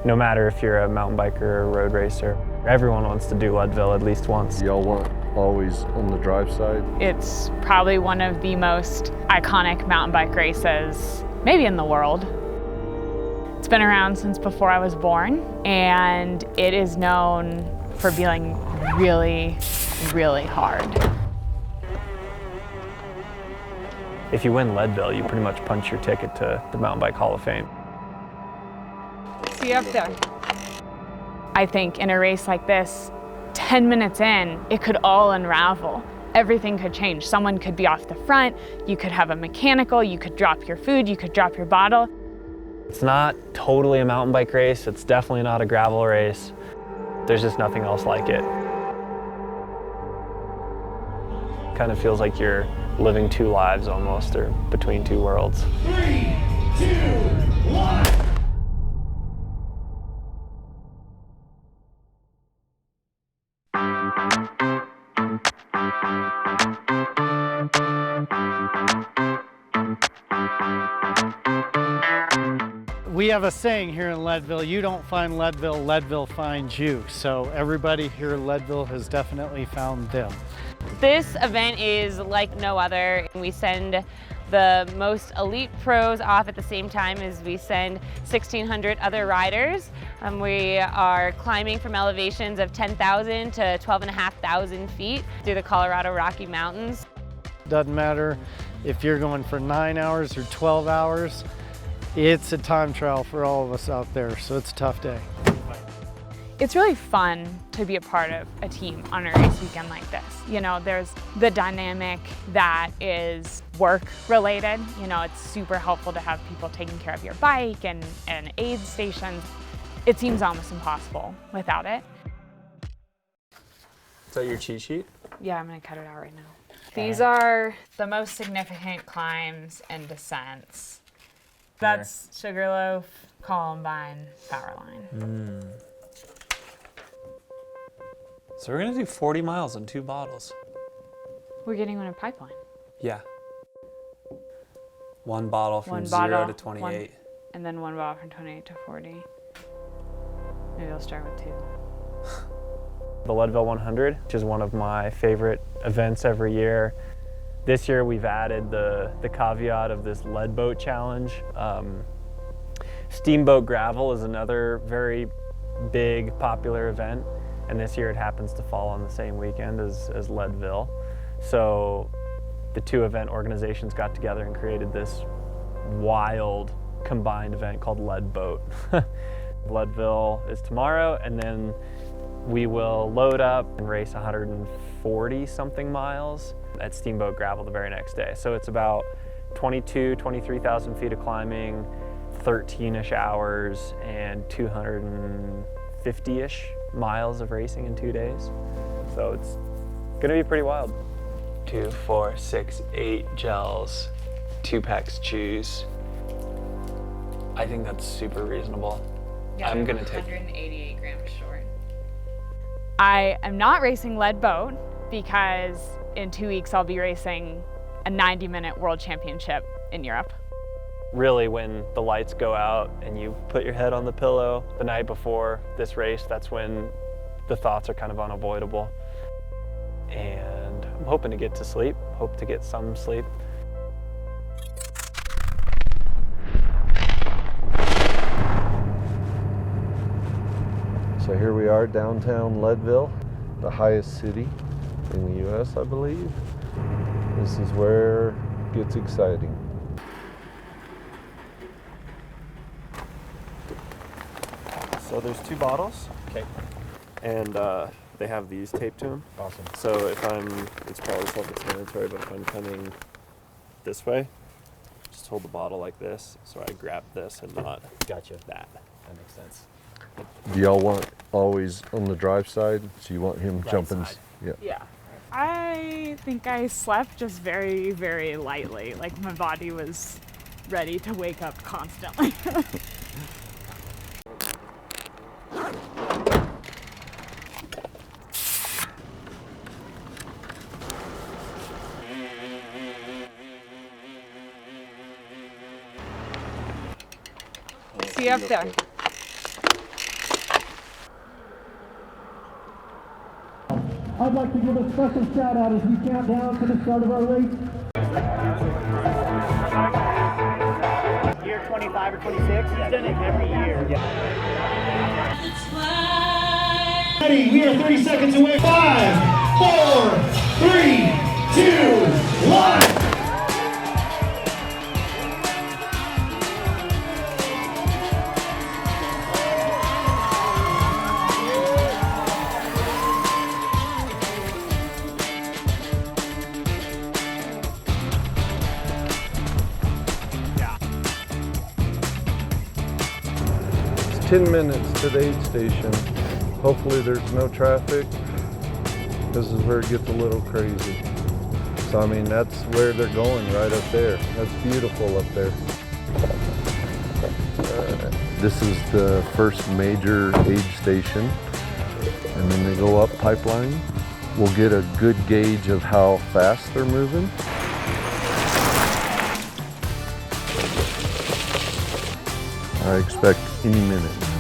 No matter if you're a mountain biker or a road racer, everyone wants to do Leadville at least once. Y'all want always on the drive side? It's probably one of the most iconic mountain bike races, maybe in the world. It's been around since before I was born, and it is known for being really, really hard. If you win Leadville, you pretty much punch your ticket to the Mountain Bike Hall of Fame. See you up there. I think in a race like this, 10 minutes in, it could all unravel. Everything could change. Someone could be off the front, you could have a mechanical, you could drop your food, you could drop your bottle. It's not totally a mountain bike race. It's definitely not a gravel race. There's just nothing else like it. Kind of feels like you're living two lives almost, or between two worlds. 3, 2, 1. We have a saying here in Leadville, you don't find Leadville, Leadville finds you. So everybody here in Leadville has definitely found them. This event is like no other. We send the most elite pros off at the same time as we send 1,600 other riders. We are climbing from elevations of 10,000 to 12,500 feet through the Colorado Rocky Mountains. Doesn't matter if you're going for 9 hours or 12 hours, it's a time trial for all of us out there, so it's a tough day. It's really fun to be a part of a team on a race weekend like this. You know, there's the dynamic that is work related. You know, it's super helpful to have people taking care of your bike and aid stations. It seems almost impossible without it. Is that your cheat sheet? Yeah, I'm gonna cut it out right now. These are the most significant climbs and descents. That's Sugarloaf, Columbine, Powerline. So we're gonna do 40 miles in 2 bottles. We're getting on a pipeline. Yeah. 1 bottle from One 0 bottle, to 28. And then 1 bottle from 28 to 40. Maybe I'll start with 2. The Leadville 100, which is one of my favorite events every year. This year we've added the caveat of this Leadboat challenge. Steamboat gravel is another very big, popular event, and this year it happens to fall on the same weekend as Leadville. So the 2 event organizations got together and created this wild combined event called Leadboat. Leadville is tomorrow, and then we will load up and race 140 something miles at Steamboat gravel the very next day. So it's about 23,000 feet of climbing, 13-ish hours, and 250-ish miles of racing in 2 days. So it's gonna be pretty wild. 2, 4, 6, 8 gels, 2 packs chews. I think that's super reasonable. Yeah, I'm gonna take 188 grams short. I am not racing Leadboat because in 2 weeks I'll be racing a 90-minute world championship in Europe. Really, when the lights go out and you put your head on the pillow the night before this race, that's when the thoughts are kind of unavoidable. And I'm hoping to get to sleep, hope to get some sleep. So here we are, downtown Leadville, the highest city in the U.S., I believe. This is where it gets exciting. So there's 2 bottles. Okay. And they have these taped to them. Awesome. So if it's probably self-explanatory, but if I'm coming this way, just hold the bottle like this, so I grab this and not Gotcha. that. That makes sense. Do y'all want always on the drive side? So you want him Right jumping? side. Yeah. Yeah. I think I slept just very, very lightly. Like my body was ready to wake up constantly. See you up there. I'd like to give a special shout out as we count down to the start of our race. Year 25 or 26, he's done it every year. Ready, we are 30 seconds away. 5, 4, 3, 2, 1. It's 10 minutes to the aid station. Hopefully there's no traffic. This is where it gets a little crazy. So I mean, that's where they're going, right up there. That's beautiful up there. This is the first major aid station. And then they go up pipeline. We'll get a good gauge of how fast they're moving. I expect any minute now.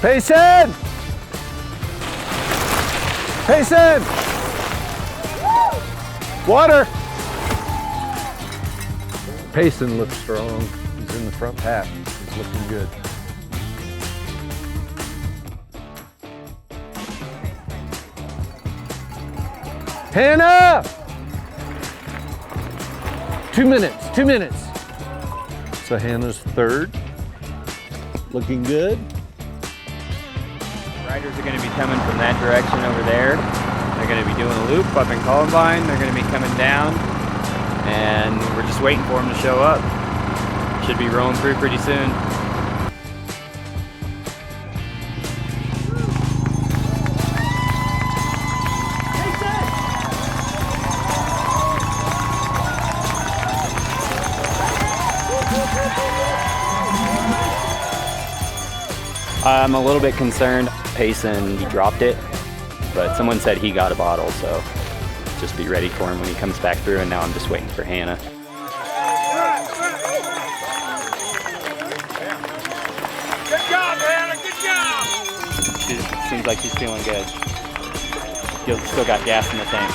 Payson! Payson! Water! Payson looks strong. He's in the front half. He's looking good. Hannah! 2 minutes, 2 minutes. So Hannah's third. Looking good. Riders are going to be coming from that direction over there. They're going to be doing a loop up in Columbine. They're going to be coming down, and we're just waiting for them to show up. Should be rolling through pretty soon. I'm a little bit concerned. Payson, he dropped it, but someone said he got a bottle, so just be ready for him when he comes back through, and now I'm just waiting for Hannah. Good job, Hannah, good job! Seems like she's feeling good. Still got gas in the tank.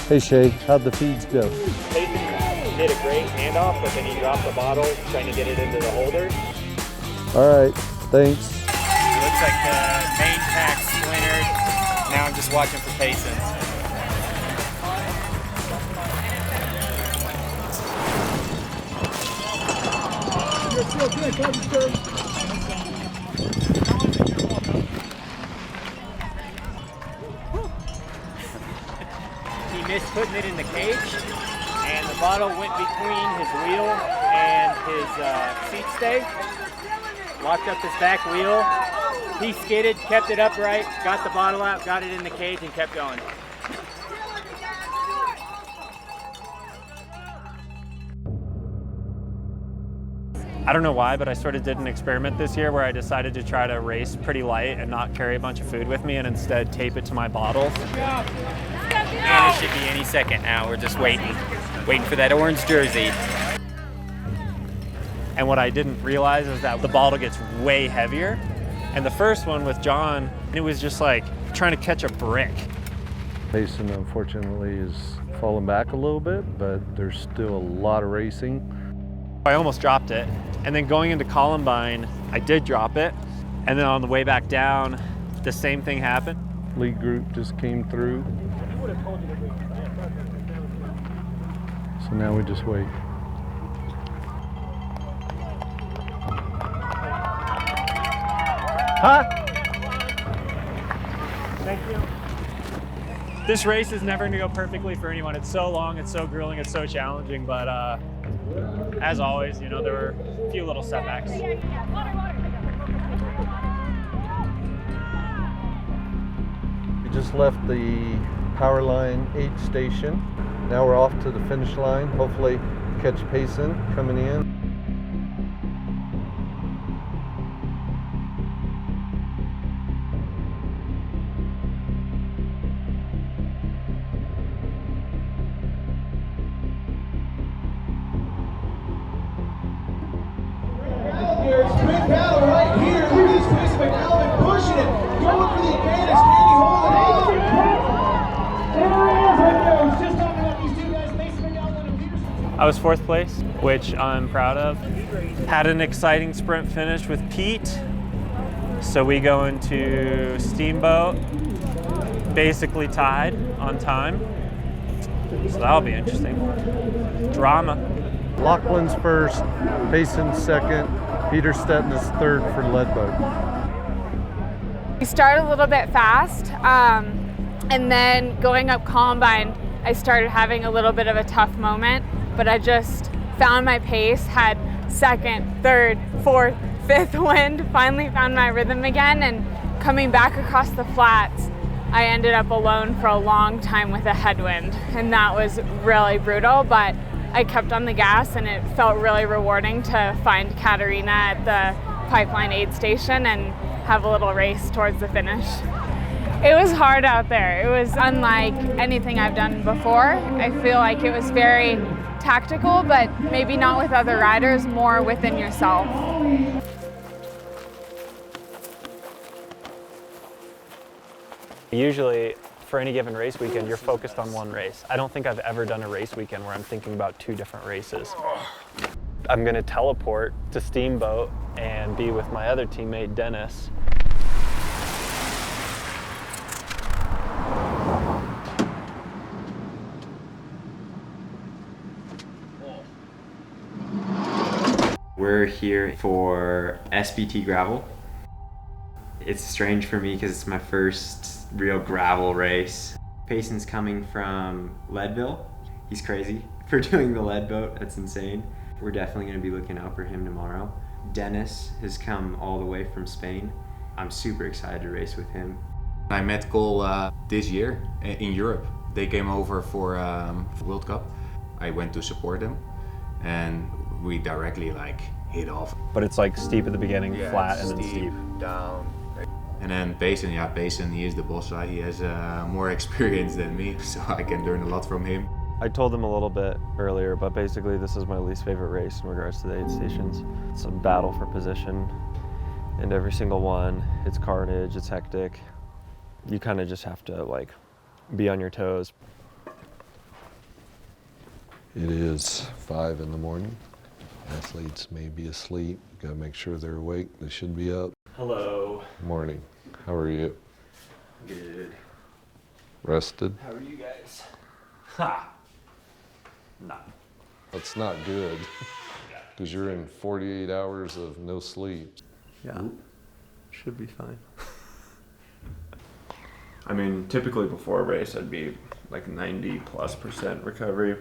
Hey Shay, how'd the feeds go? Payson did a great handoff, but then he dropped the bottle trying to get it into the holder. All right, thanks. Looks like the main pack splintered. Now I'm just watching for Payson. He missed putting it in the cage, and the bottle went between his wheel and his seat stay. Locked up his back wheel. He skidded, kept it upright, got the bottle out, got it in the cage, and kept going. I don't know why, but I sort of did an experiment this year where I decided to try to race pretty light and not carry a bunch of food with me and instead tape it to my bottles. And it should be any second now. We're just waiting for that orange jersey. And what I didn't realize is that the bottle gets way heavier. And the first one with John, it was just like trying to catch a brick. Payson unfortunately is falling back a little bit, but there's still a lot of racing. I almost dropped it. And then going into Columbine, I did drop it. And then on the way back down, the same thing happened. Lead group just came through. So now we just wait. Huh? Thank you. This race is never gonna go perfectly for anyone. It's so long, it's so grueling, it's so challenging, but as always, you know, there were a few little setbacks. We just left the power line aid station. Now we're off to the finish line. Hopefully catch Payson coming in. Sprint battle right here. Look at this Payson, McElveen pushing it. going for the advantage. Can he hold it on? There it is right there. I was just talking about these two guys, Payson McElveen and Peterson. I was 4th place, which I'm proud of. Had an exciting sprint finish with Pete. So we go into Steamboat, basically tied on time. So that'll be interesting. Drama. Lachlan's first, Payson's second, Peter Stetton is third for Leadboat. We started a little bit fast, and then going up Columbine, I started having a little bit of a tough moment, but I just found my pace, had 2nd, 3rd, 4th, 5th wind, finally found my rhythm again, and coming back across the flats, I ended up alone for a long time with a headwind, and that was really brutal, but I kept on the gas and it felt really rewarding to find Katerina at the pipeline aid station and have a little race towards the finish. It was hard out there. It was unlike anything I've done before. I feel like it was very tactical, but maybe not with other riders, more within yourself. Usually, for any given race weekend, you're focused on one race. I don't think I've ever done a race weekend where I'm thinking about 2 different races. I'm gonna teleport to Steamboat and be with my other teammate, Dennis. We're here for SBT gravel. It's strange for me because it's my first real gravel race. Payson's coming from Leadville. He's crazy for doing the Leadboat. That's insane. We're definitely going to be looking out for him tomorrow. Dennis has come all the way from Spain. I'm super excited to race with him. I met Cole this year in Europe. They came over for World Cup. I went to support them, and we directly hit off. But it's like steep at the beginning, flat, and then steep. Down. And then Payson, Payson, he is the boss. He has more experience than me, so I can learn a lot from him. I told them a little bit earlier, but basically this is my least favorite race in regards to the aid stations. It's a battle for position, and every single one, it's carnage, it's hectic. You kind of just have to be on your toes. It is 5 in the morning. Athletes may be asleep. You gotta make sure they're awake. They should be up. Hello. Morning. How are you? Good. Rested? How are you guys? Ha! Nah. That's not good, because you're in 48 hours of no sleep. Yeah, should be fine. I mean, typically before a race, I'd be 90+% recovery.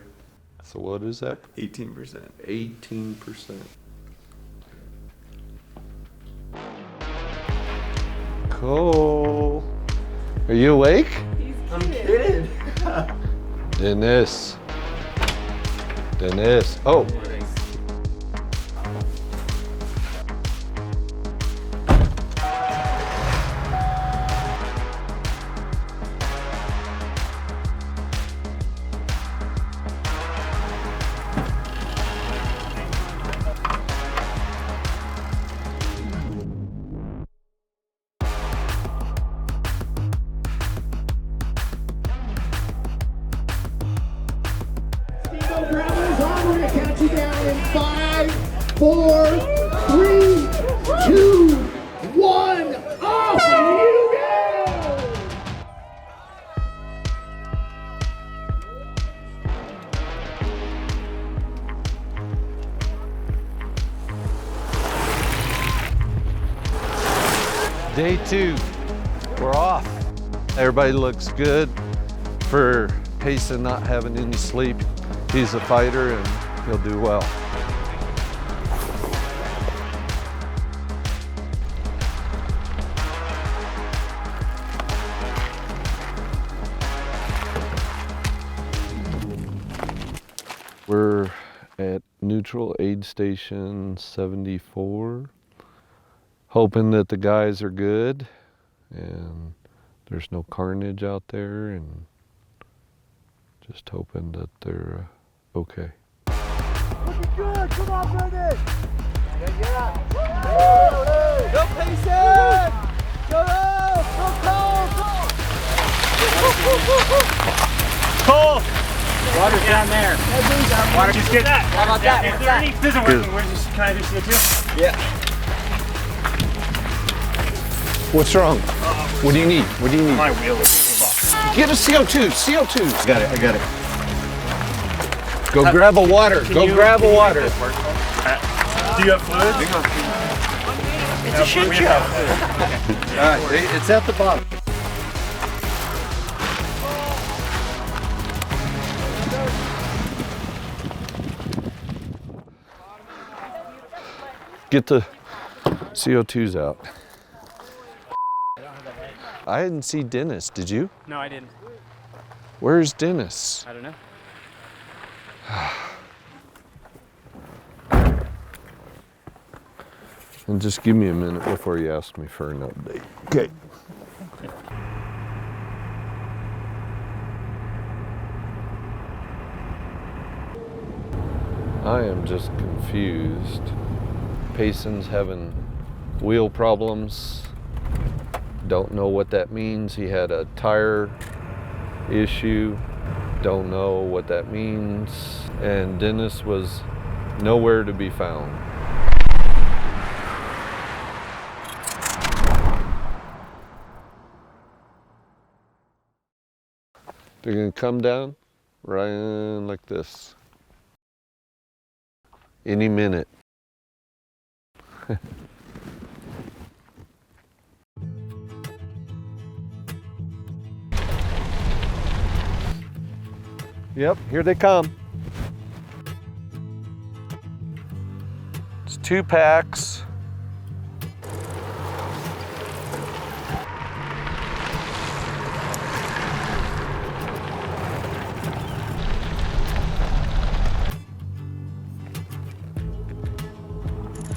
So what is that? 18%. 18%. Cole, are you awake? I'm kidding. Dennis. Oh. Grabbers on, we're gonna count you down in 5, 4, 3, 2, 1. Off you go! Day 2, we're off. Everybody looks good. For Payson not having any sleep, he's a fighter and he'll do well. We're at neutral aid station 74, hoping that the guys are good and there's no carnage out there, and just hoping that they're okay. Looking good, come on, Brendan! Yeah. Go, Payson! Go! Cole! Water's down there. Water, just get that. How about that? This isn't working. Can I do CO2? Yeah. What's wrong? What do you need? What do you need? My wheel is Get a CO2. CO2. I got it. Go grab a water. Go grab a water. Do you have fluid? It's a shit show. All right, it's at the bottom. Get the CO2s out. I didn't see Dennis, did you? No, I didn't. Where's Dennis? I don't know. And just give me a minute before you ask me for an update. Okay. I am just confused. Payson's having wheel problems. Don't know what that means. He had a tire issue. Don't know what that means. And Dennis was nowhere to be found. They're gonna come down right in like this. Any minute. Yep, here they come. It's 2 packs.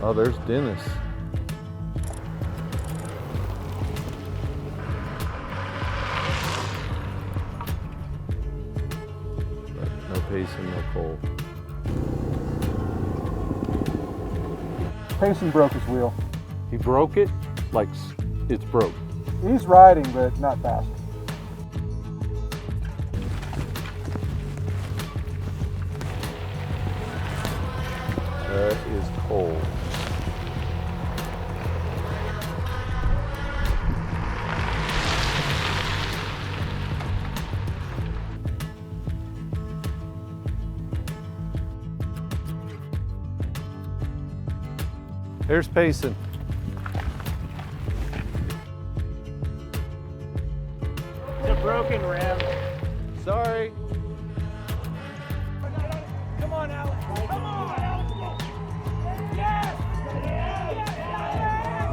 Oh, there's Dennis. No Payson, no Cole. Payson broke his wheel. He broke it like it's broke. He's riding, but not fast. That is Cole. There's Payson. It's a broken rim. Sorry. Come on, Alex. Come on, Alex. Yes!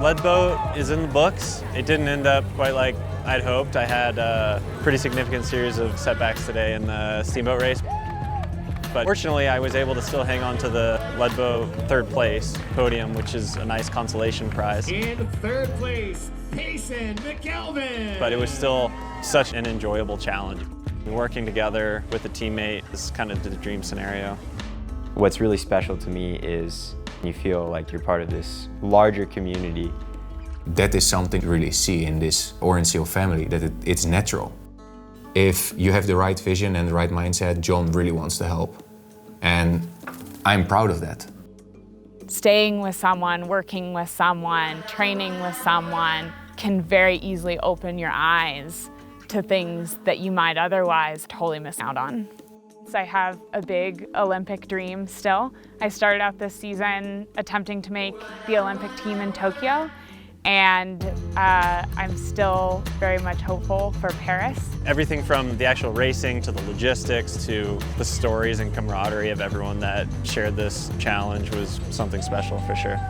Leadboat is in the books. It didn't end up quite like I'd hoped. I had a pretty significant series of setbacks today in the Steamboat race. But fortunately, I was able to still hang on to the Leadboat 3rd place podium, which is a nice consolation prize. In 3rd place, Payson McElveen. But it was still such an enjoyable challenge. Working together with a teammate is kind of the dream scenario. What's really special to me is you feel like you're part of this larger community. That is something to really see in this Orange Seal family, that it's natural. If you have the right vision and the right mindset, John really wants to help. And I'm proud of that. Staying with someone, working with someone, training with someone can very easily open your eyes to things that you might otherwise totally miss out on. So I have a big Olympic dream still. I started out this season attempting to make the Olympic team in Tokyo, and I'm still very much hopeful for Paris. Everything from the actual racing to the logistics to the stories and camaraderie of everyone that shared this challenge was something special for sure.